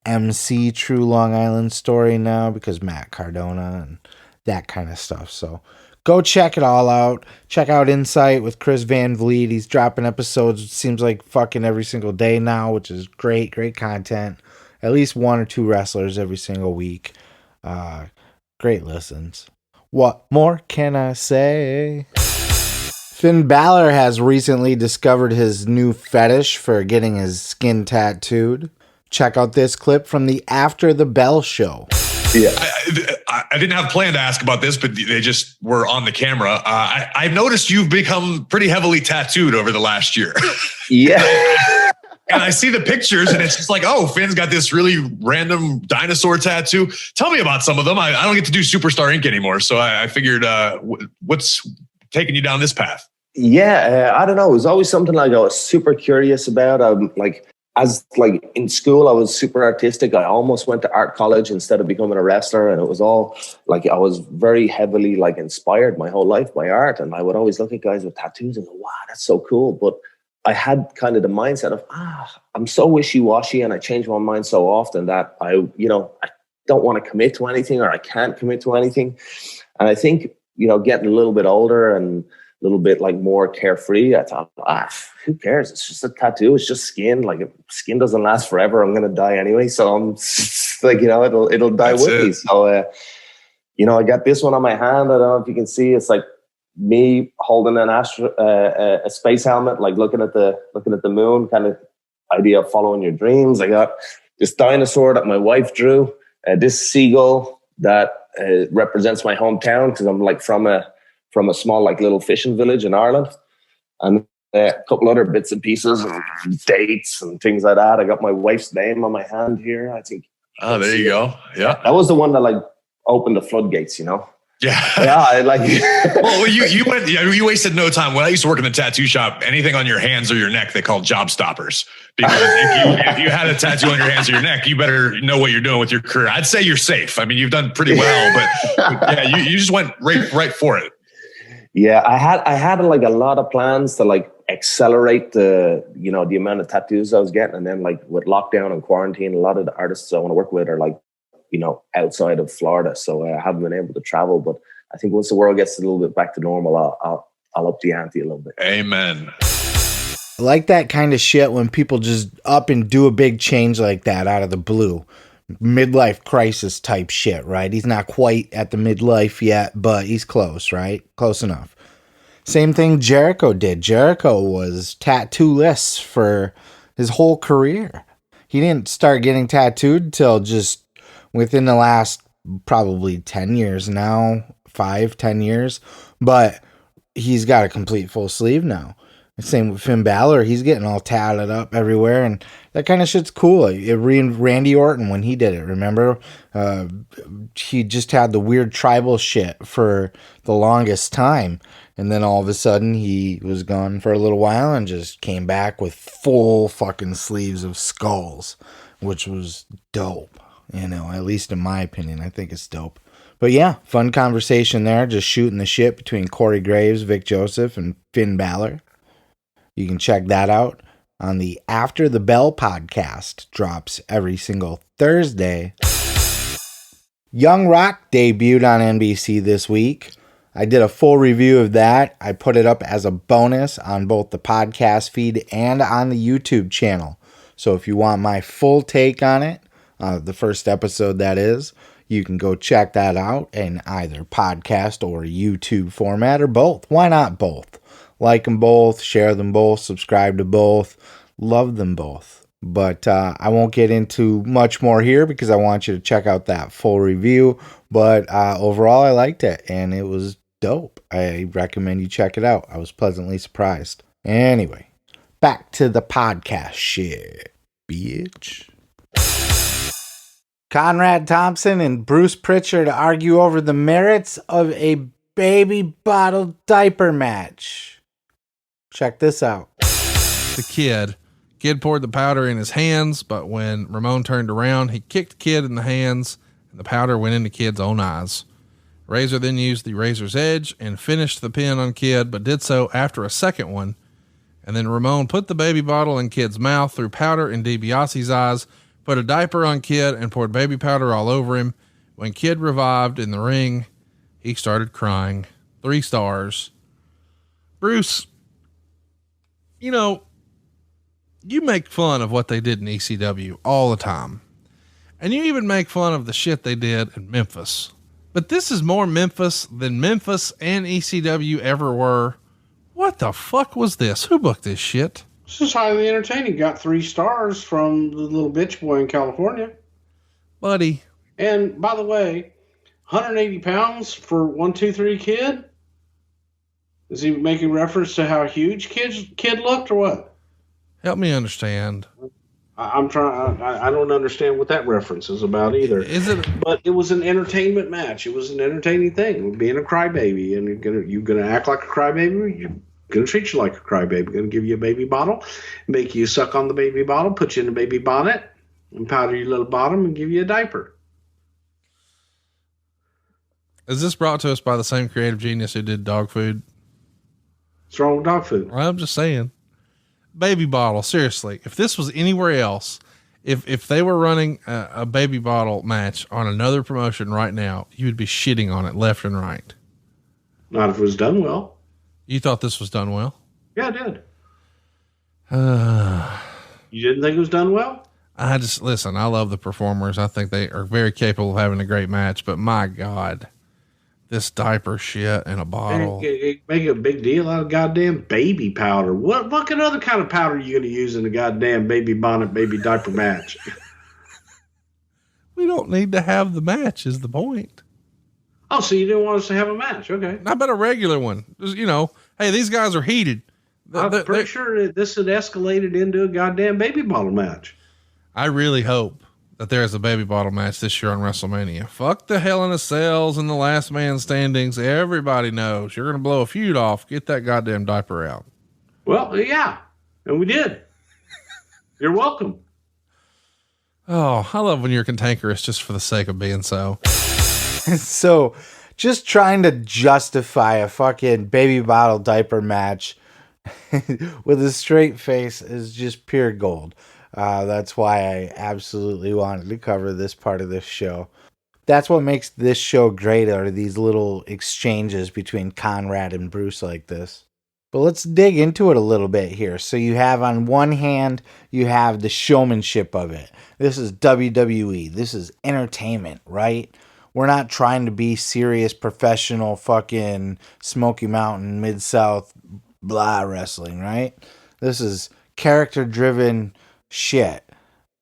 MC True Long Island Story now because Matt Cardona and that kind of stuff. So go check it all out. Check out Insight with Chris Van Vliet. He's dropping episodes, it seems like fucking every single day now, which is great content. At least one or two wrestlers every single week. Great listens. What more can I say? Finn Balor has recently discovered his new fetish for getting his skin tattooed. Check out this clip from the After the Bell show. Yeah, I didn't have planned to ask about this, but they just were on the camera. I've noticed you've become pretty heavily tattooed over the last year. Yeah. And I see the pictures, and it's just like, oh, Finn's got this really random dinosaur tattoo. Tell me about some of them. I don't get to do Superstar Inc. anymore, so I figured what's taking you down this path? Yeah, I don't know. It was always something like I was super curious about. As in school, I was super artistic. I almost went to art college instead of becoming a wrestler. And it was all like, I was very heavily inspired my whole life by art. And I would always look at guys with tattoos and go, wow, that's so cool. But I had kind of the mindset of, I'm so wishy-washy and I change my mind so often that I don't want to commit to anything, or I can't commit to anything. And I think, getting a little bit older and a little bit more carefree, I thought, who cares? It's just a tattoo. It's just skin. Skin doesn't last forever. I'm going to die anyway. So I'm it'll die with me. So, I got this one on my hand. I don't know if you can see. It's like me holding a space helmet, looking at the moon, kind of idea of following your dreams. I got this dinosaur that my wife drew, this seagull that represents my hometown, because I'm from a small little fishing village in Ireland, and a couple other bits and pieces and dates and things like that. I got my wife's name on my hand here, I think. Oh, there you go. Yeah. That was the one that opened the floodgates, Yeah. I like. Well, you wasted no time. When I used to work in the tattoo shop, anything on your hands or your neck they called job stoppers. Because if you had a tattoo on your hands or your neck, you better know what you're doing with your career. I'd say you're safe. I mean, you've done pretty well, but yeah, you just went right for it. Yeah, I had like a lot of plans to like accelerate the amount of tattoos I was getting, and then like with lockdown and quarantine, a lot of the artists I want to work with are like, outside of Florida, so I haven't been able to travel. But I think once the world gets a little bit back to normal, I'll up the ante a little bit. Amen. I like that kind of shit when people just up and do a big change like that out of the blue. Midlife crisis type shit, right? He's not quite at the midlife yet, but he's close, right? Close enough. Same thing Jericho did. Jericho was tattoo-less for his whole career. He didn't start getting tattooed till just within the last probably 10 years now, 5-10 years, but he's got a complete full sleeve now. Same with Finn Balor. He's getting all tatted up everywhere, and that kind of shit's cool. Randy Orton, when he did it, remember? He just had the weird tribal shit for the longest time, and then all of a sudden he was gone for a little while and just came back with full fucking sleeves of skulls, which was dope. At least in my opinion, I think it's dope. But yeah, fun conversation there, just shooting the shit between Corey Graves, Vic Joseph, and Finn Balor. You can check that out on the After the Bell podcast. Drops every single Thursday. Young Rock debuted on NBC this week. I did a full review of that. I put it up as a bonus on both the podcast feed and on the YouTube channel. So if you want my full take on it, the first episode that is, you can go check that out in either podcast or YouTube format or both. Why not both? Like them both, share them both, subscribe to both, love them both. But I won't get into much more here because I want you to check out that full review. But overall, I liked it, and it was dope. I recommend you check it out. I was pleasantly surprised. Anyway, back to the podcast shit, bitch. Conrad Thompson and Bruce Pritchard argue over the merits of a baby bottle diaper match. Check this out. The kid poured the powder in his hands, but when Ramon turned around, he kicked the kid in the hands and the powder went in the kid's own eyes. Razor then used the razor's edge and finished the pin on kid, but did so after a second one. And then Ramon put the baby bottle in kid's mouth, threw powder in DiBiase's eyes, put a diaper on kid and poured baby powder all over him. When kid revived in the ring, he started crying. 3 stars. Bruce, you make fun of what they did in ECW all the time. And you even make fun of the shit they did in Memphis. But this is more Memphis than Memphis and ECW ever were. What the fuck was this? Who booked this shit? This is highly entertaining. Got 3 stars from the little bitch boy in California. Buddy. And by the way, 180 pounds for 1-2-3 kid? Is he making reference to how huge kid looked or what? Help me understand. I'm trying. I don't understand what that reference is about either. Is it? But it was an entertainment match. It was an entertaining thing. Being a crybaby, and you're gonna act like a crybaby. You're gonna treat you like a crybaby. Gonna give you a baby bottle, make you suck on the baby bottle, put you in a baby bonnet, and powder your little bottom, and give you a diaper. Is this brought to us by the same creative genius who did dog food? What's wrong with dog food? Well, I'm just saying. Baby bottle. Seriously. If this was anywhere else, if they were running a baby bottle match on another promotion right now, you would be shitting on it left and right. Not if it was done well. You thought this was done well? Yeah, I did. You didn't think it was done well? Listen, I love the performers. I think they are very capable of having a great match, but my God, this diaper shit in a bottle. Make a big deal out of goddamn baby powder. What fucking other kind of powder are you going to use in a goddamn baby bonnet, baby diaper match? We don't need to have the match is the point. Oh, so you didn't want us to have a match. Okay. Not about a regular one. Just, hey, these guys are heated. I'm pretty sure that this had escalated into a goddamn baby bottle match. I really hope that there is a baby bottle match this year on WrestleMania. Fuck the Hell in a Cells and the Last Man Standings. Everybody knows you're going to blow a feud off. Get that goddamn diaper out. Well, yeah, and we did. You're welcome. Oh, I love when you're cantankerous just for the sake of being so. So, just trying to justify a fucking baby bottle diaper match with a straight face is just pure gold. That's why I absolutely wanted to cover this part of this show. That's what makes this show great, are these little exchanges between Conrad and Bruce like this. But let's dig into it a little bit here. So you have, on one hand, you have the showmanship of it. This is WWE. This is entertainment, right? We're not trying to be serious, professional, fucking Smoky Mountain, Mid-South, blah wrestling, right? This is character-driven shit.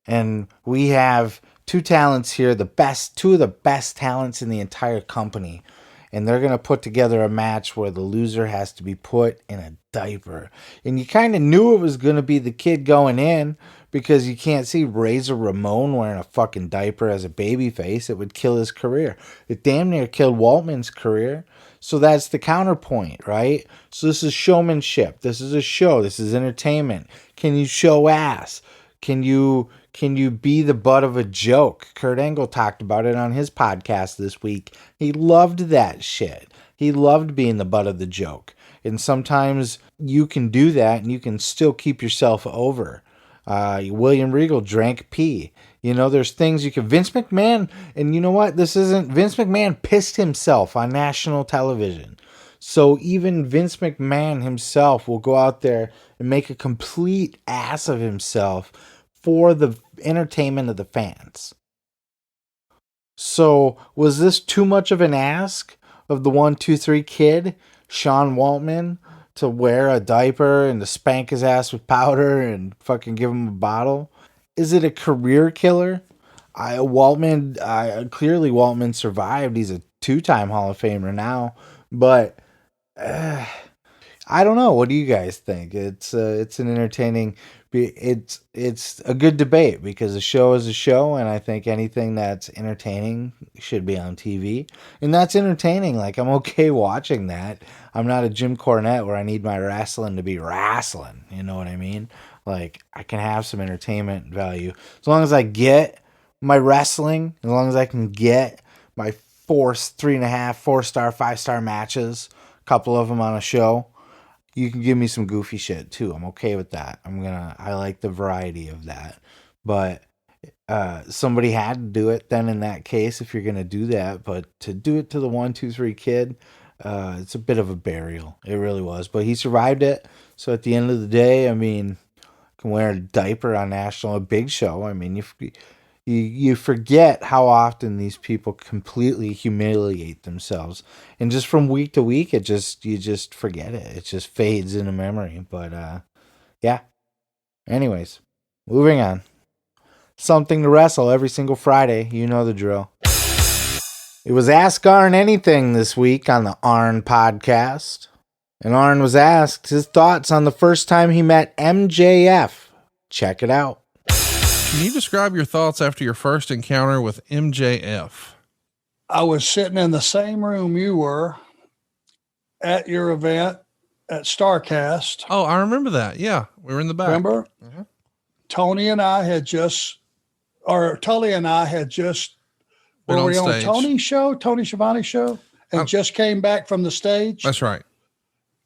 And we have two talents here, two of the best talents in the entire company. And they're going to put together a match where the loser has to be put in a diaper. And you kind of knew it was going to be the kid going in, because you can't see Razor Ramon wearing a fucking diaper as a babyface. It would kill his career. It damn near killed Waltman's career. So that's the counterpoint, right? So this is showmanship. This is a show. This is entertainment. Can you show ass? Can you be the butt of a joke? Kurt Angle talked about it on his podcast this week. He loved that shit. He loved being the butt of the joke. And sometimes you can do that and you can still keep yourself over. William Regal drank pee. You know, there's things you can... Vince McMahon, and you know what? Vince McMahon pissed himself on national television. So even Vince McMahon himself will go out there and make a complete ass of himself for the entertainment of the fans. So was this too much of an ask of the 1, 2, 3 kid, Sean Waltman, to wear a diaper and to spank his ass with powder and fucking give him a bottle? Is it a career killer? Clearly Waltman survived. He's a 2-time Hall of Famer now, but I don't know. What do you guys think? It's an entertaining. It's a good debate, because a show is a show, and I think anything that's entertaining should be on TV, and that's entertaining. Like, I'm okay watching that. I'm not a Jim Cornette where I need my wrestling to be wrestling. You know what I mean? Like, I can have some entertainment value as long as I get my wrestling, as long as I can get my 3.5, 4-star, 5-star matches, a couple of them on a show. You can give me some goofy shit too. I'm okay with that. I like the variety of that. But somebody had to do it then in that case, if you're going to do that. But to do it to the 1, 2, 3 kid, it's a bit of a burial. It really was. But he survived it. So at the end of the day, I mean, can wear a diaper on a big show. I mean, you forget how often these people completely humiliate themselves, and just from week to week, you just forget it. It just fades into memory. But yeah. Anyways, moving on. Something to wrestle every single Friday. You know the drill. It was Ask Arn Anything this week on the Arn podcast, and Arn was asked his thoughts on the first time he met MJF. Check it out. Can you describe your thoughts after your first encounter with MJF? I was sitting in the same room you were at your event at StarCast. Oh, I remember that. Yeah, we were in the back. Remember? Mm-hmm. Tully and I had just were we on Tony Schiavone's show, and just came back from the stage. That's right.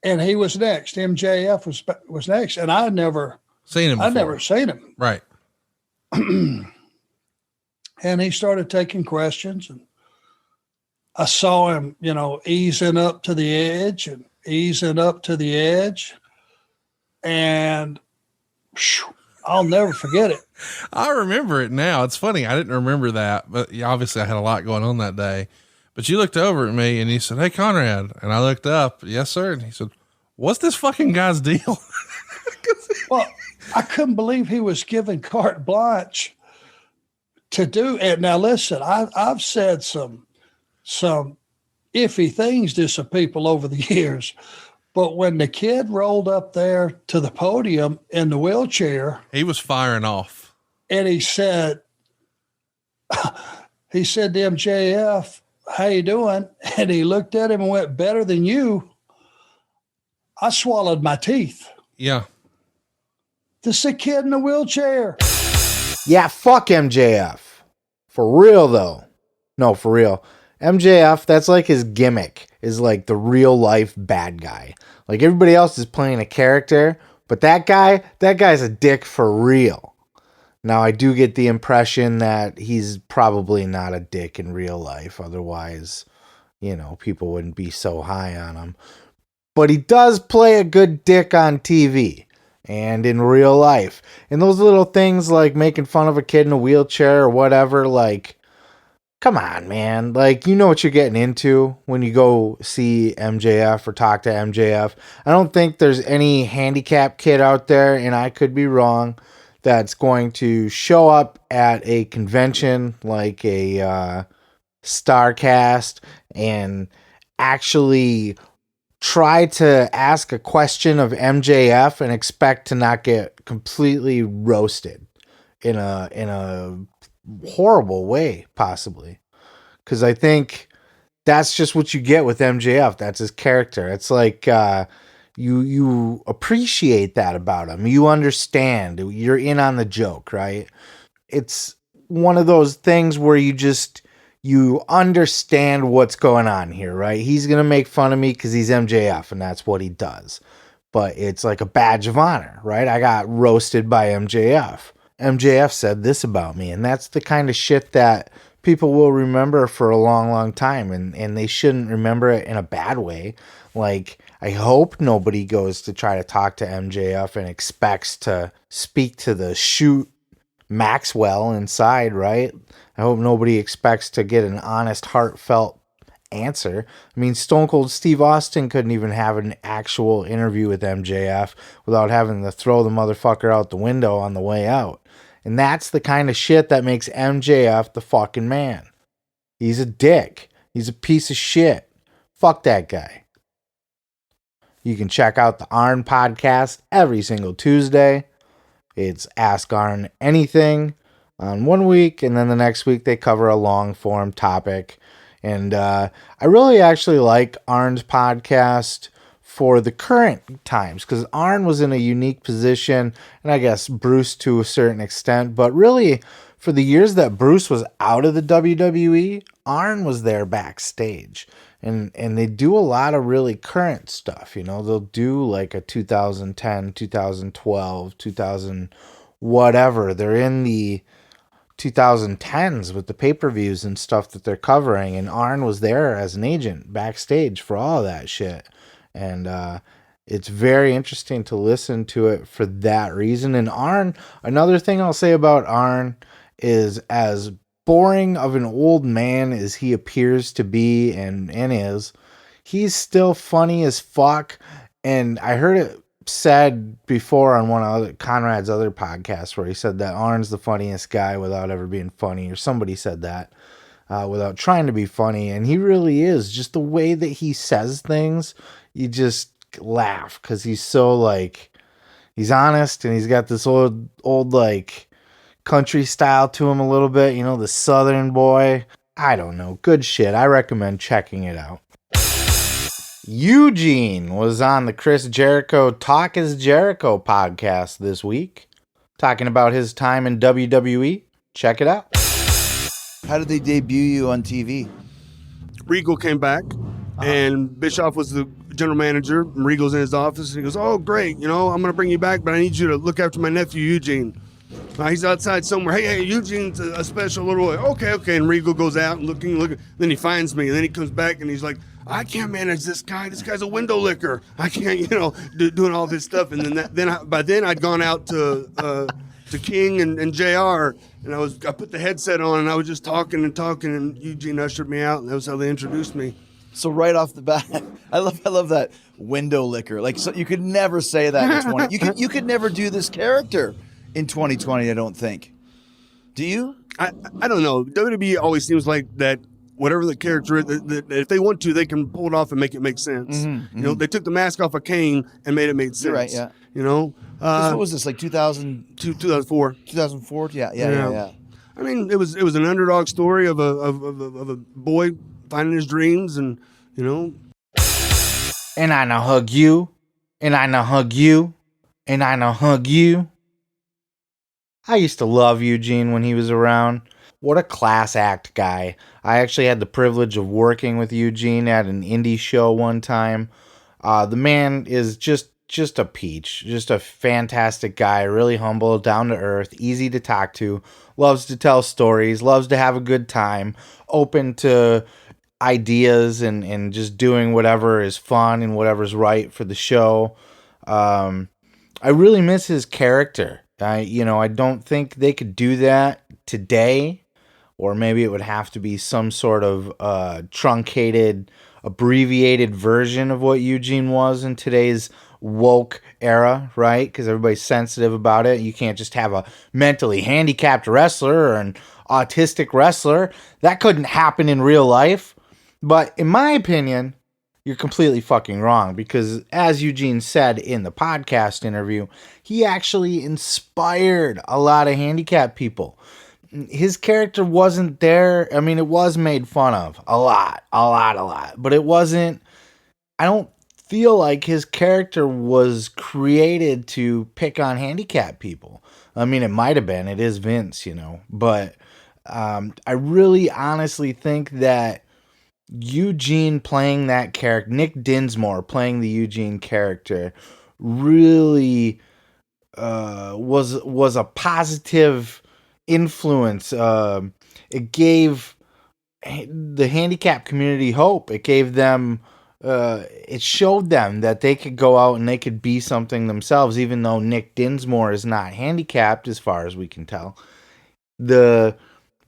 And he was next. MJF was next, and I'd never seen him. I'd never seen him. Right. And he started taking questions, and I saw him, easing up to the edge, and I'll never forget it. I remember it now. It's funny. I didn't remember that, but obviously I had a lot going on that day. But you looked over at me and you said, "Hey, Conrad." And I looked up. "Yes, sir." And he said, "What's this fucking guy's deal?" Well, I couldn't believe he was given carte blanche to do it. Now, listen, I've said some iffy things to some people over the years, but when the kid rolled up there to the podium in the wheelchair, he was firing off, and he said, he said to MJF, "How you doing?" And he looked at him and went, "Better than you." I swallowed my teeth. Yeah. This is a kid in a wheelchair. Yeah, fuck MJF. For real, though. No, for real. MJF, that's like his gimmick, is like the real life bad guy. Like everybody else is playing a character, but that guy's a dick for real. Now, I do get the impression that he's probably not a dick in real life. Otherwise, people wouldn't be so high on him. But he does play a good dick on TV and in real life. And those little things like making fun of a kid in a wheelchair or whatever, like, come on, man. Like, you know what you're getting into when you go see MJF or talk to MJF. I don't think there's any handicapped kid out there, and I could be wrong, that's going to show up at a convention like a StarCast and actually try to ask a question of MJF and expect to not get completely roasted in a horrible way, possibly. Because I think that's just what you get with MJF. That's his character. It's like you appreciate that about him. You understand. You're in on the joke, right? It's one of those things where you understand what's going on here, right? He's going to make fun of me because he's MJF, and that's what he does. But it's like a badge of honor, right? I got roasted by MJF. MJF said this about me, and that's the kind of shit that people will remember for a long, long time, and they shouldn't remember it in a bad way. Like, I hope nobody goes to try to talk to MJF and expects to speak to the shoot Maxwell inside, right? I hope nobody expects to get an honest, heartfelt answer. I mean, Stone Cold Steve Austin couldn't even have an actual interview with MJF without having to throw the motherfucker out the window on the way out. And that's the kind of shit that makes MJF the fucking man. He's a dick. He's a piece of shit. Fuck that guy. You can check out the Arn podcast every single Tuesday. It's Ask Arn Anything on one week, and then the next week they cover a long form topic. And I really actually like Arn's podcast for the current times, because Arn was in a unique position, and I guess Bruce to a certain extent, but really for the years that Bruce was out of the WWE, Arn was there backstage. And they do a lot of really current stuff, they'll do like a 2010, 2012, 2000 whatever. They're in the 2010s with the pay-per-views and stuff that they're covering, and Arn was there as an agent backstage for all of that shit. And it's very interesting to listen to it for that reason. And Arn, another thing I'll say about Arn is, as boring of an old man as he appears to be and is, he's still funny as fuck. And I heard it said before on one of Conrad's other podcasts where he said that Arn's the funniest guy without ever being funny, or somebody said that without trying to be funny. And he really is. Just the way that he says things, you just laugh because he's so like, he's honest, and he's got this old like country style to him a little bit, the Southern boy. I don't know. Good shit. I recommend checking it out. Eugene was on the Chris Jericho Talk is Jericho podcast this week, talking about his time in WWE. Check it out. How did they debut you on TV? Regal came back, and Bischoff was the general manager. And Regal's in his office, and he goes, "Oh, great, I'm going to bring you back, but I need you to look after my nephew, Eugene. He's outside somewhere. Hey, Eugene's a special little boy." Okay. And Regal goes out and looking. Then he finds me, and then he comes back, and he's like, "I can't manage this guy. This guy's a window licker. I can't, doing all this stuff." And by then I'd gone out to King and JR, and I put the headset on, and I was just talking, and Eugene ushered me out, and that was how they introduced me. So right off the bat, I love that window licker. Like, so you could never say that in 20. You could never do this character in 2020. I don't think. Do you? I don't know. WWE always seems like that. Whatever the character is, that if they want to, they can pull it off and make it make sense. Mm-hmm. They took the mask off of Kane and made it make sense. You're right, yeah. What was this, like 2002, 2004? 2004? Yeah. I mean, it was an underdog story of a boy finding his dreams, and you know. And I know hug you, and I know hug you, and I know hug you. I used to love Eugene when he was around. What a class act guy. I actually had the privilege of working with Eugene at an indie show one time. The man is just a peach, just a fantastic guy, really humble, down to earth, easy to talk to, loves to tell stories, loves to have a good time, open to ideas and just doing whatever is fun and whatever's right for the show. I really miss his character. I don't think they could do that today, or maybe it would have to be some sort of truncated, abbreviated version of what Eugene was in today's woke era, right? Because everybody's sensitive about it. You can't just have a mentally handicapped wrestler or an autistic wrestler. That couldn't happen in real life. But in my opinion, you're completely fucking wrong, because as Eugene said in the podcast interview, he actually inspired a lot of handicapped people. His character wasn't there. I mean, it was made fun of a lot, but it wasn't, I don't feel like his character was created to pick on handicapped people. I mean, it might have been, it is Vince, but I really honestly think that Eugene playing that character, Nick Dinsmore playing the Eugene character, really was a positive influence. It gave the handicapped community hope. It gave them, it showed them that they could go out and they could be something themselves, even though Nick Dinsmore is not handicapped as far as we can tell.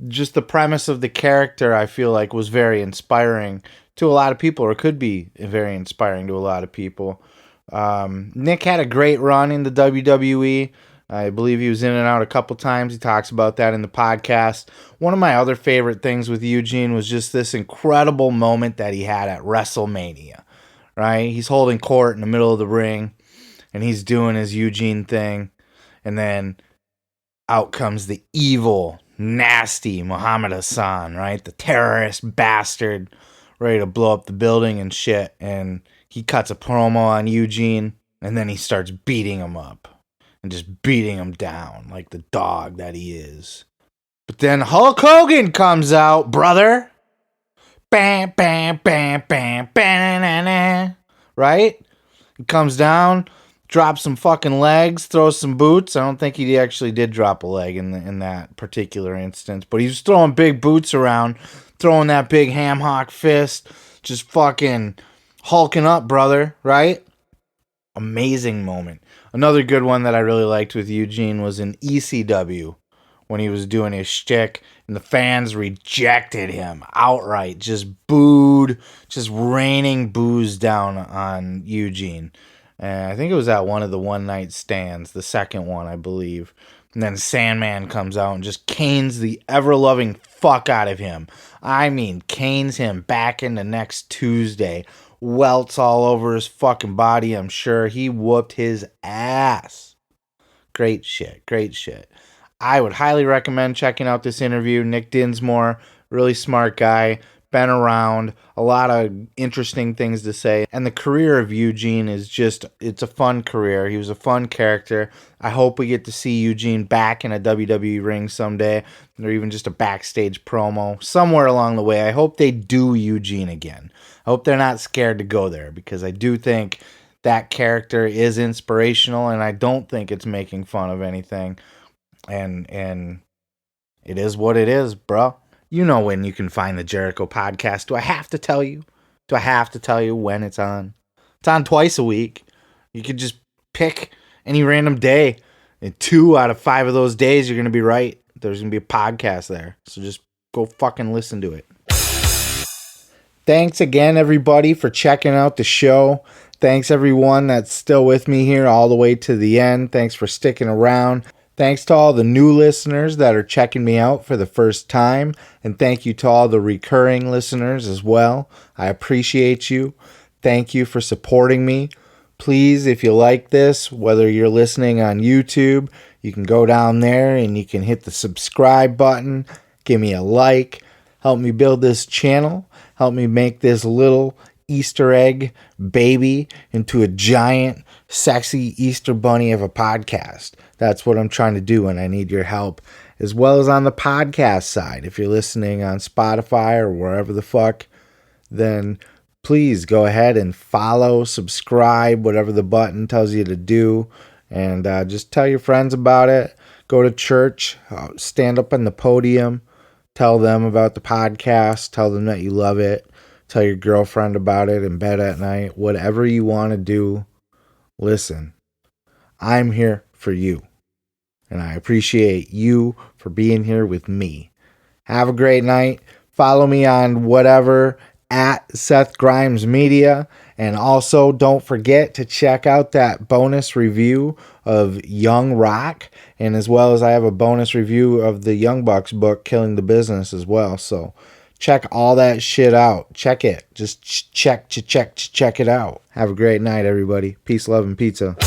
Just the premise of the character, I feel like, was very inspiring to a lot of people, or could be very inspiring to a lot of people. Nick had a great run in the WWE. I believe he was in and out a couple times. He talks about that in the podcast. One of my other favorite things with Eugene was just this incredible moment that he had at WrestleMania, right? He's holding court in the middle of the ring, and he's doing his Eugene thing, and then out comes the evil, nasty Muhammad Hassan, right? The terrorist bastard ready to blow up the building and shit. And he cuts a promo on Eugene, and then he starts beating him up and just beating him down like the dog that he is. But then Hulk Hogan comes out, brother. Bam, bam, bam, bam, bam, right? He comes down, drops some fucking legs, throws some boots. I don't think he actually did drop a leg in that particular instance, but he was throwing big boots around, throwing that big ham hock fist, just fucking hulking up, brother, right? Amazing moment. Another good one that I really liked with Eugene was in ECW when he was doing his shtick and the fans rejected him outright, just booed, just raining boos down on Eugene. And I think it was at one of the one night stands, the second one, I believe. And then Sandman comes out and just canes the ever-loving fuck out of him. I mean, canes him back into next Tuesday. Welts all over his fucking body, I'm sure. He whooped his ass. Great shit, great shit. I would highly recommend checking out this interview. Nick Dinsmore, really smart guy. Been around, a lot of interesting things to say. And the career of Eugene is just, it's a fun career. He was a fun character. I hope we get to see Eugene back in a WWE ring someday, or even just a backstage promo somewhere along the way. I hope they do Eugene again. I hope they're not scared to go there, because I do think that character is inspirational, and I don't think it's making fun of anything. And it is what it is, bro. You know when you can find the Jericho podcast. Do I have to tell you? Do I have to tell you when it's on? It's on twice a week. You could just pick any random day. And 2 out of 5 of those days, you're going to be right. There's going to be a podcast there. So just go fucking listen to it. Thanks again, everybody, for checking out the show. Thanks, everyone that's still with me here all the way to the end. Thanks for sticking around. Thanks to all the new listeners that are checking me out for the first time. And thank you to all the recurring listeners as well. I appreciate you. Thank you for supporting me. Please, if you like this, whether you're listening on YouTube, you can go down there and you can hit the subscribe button, give me a like, help me build this channel, help me make this little Easter egg baby into a giant, sexy Easter bunny of a podcast. That's what I'm trying to do, and I need your help, as well as on the podcast side. If you're listening on Spotify or wherever the fuck, then please go ahead and follow, subscribe, whatever the button tells you to do, and just tell your friends about it. Go to church, stand up on the podium, tell them about the podcast, tell them that you love it, tell your girlfriend about it in bed at night, whatever you want to do. Listen, I'm here for you, and I appreciate you for being here with me. Have a great night. Follow me on whatever at Seth Grimes Media. And also don't forget to check out that bonus review of Young Rock. And as well as I have a bonus review of the Young Bucks book, Killing the Business, as well. So check all that shit out. Check it. Just check it out. Have a great night, everybody. Peace, love, and pizza.